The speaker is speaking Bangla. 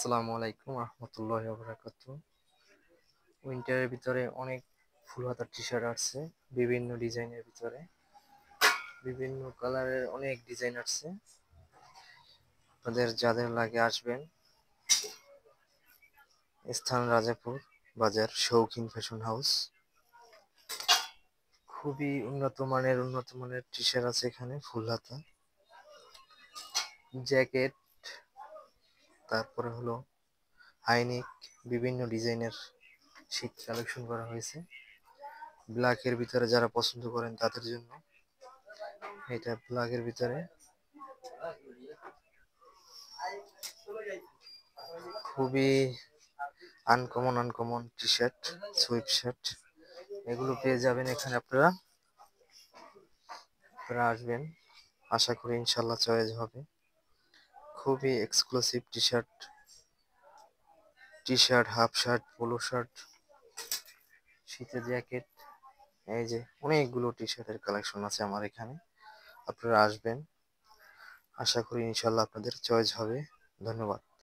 আসসালামু আলাইকুম রহমতুল্লাহি ওয়া বারাকাতুহু। উইন্টারের ভিতরে অনেক ফুল হাতা টি শার্ট আসছে, বিভিন্ন ডিজাইনের ভিতরে বিভিন্ন কালারের অনেক ডিজাইন আসছে। আপনাদের যাদের লাগে আসবেন। স্থান রাজাপুর বাজার, শৌখিন ফ্যাশন হাউস। খুবই উন্নত মানের টি শার্ট আছে এখানে, ফুল হাতা, জ্যাকেট, তারপরে হলো হাইনেক, বিভিন্ন ডিজাইনের শীত কালেকশন করা হয়েছে। ব্ল্যাকের ভিতরে যারা পছন্দ করেন তাদের জন্য এটা ব্ল্যাকের ভিতরে খুবই uncommon T shirt, sweep shirt, এগুলো পেয়ে যাবেন এখানে। আপনারা আসবেন, আশা করি ইনশাল্লাহ চয়েস হবে। খুবই exclusive T shirt, half shirt, polo shirt, শীতের জ্যাকেট, এই যে অনেকগুলো টি শার্টের কালেকশন আছে আমার এখানে। আপনারা আসবেন, আশা করি ইনশাল্লাহ আপনাদের চয়েস হবে। ধন্যবাদ।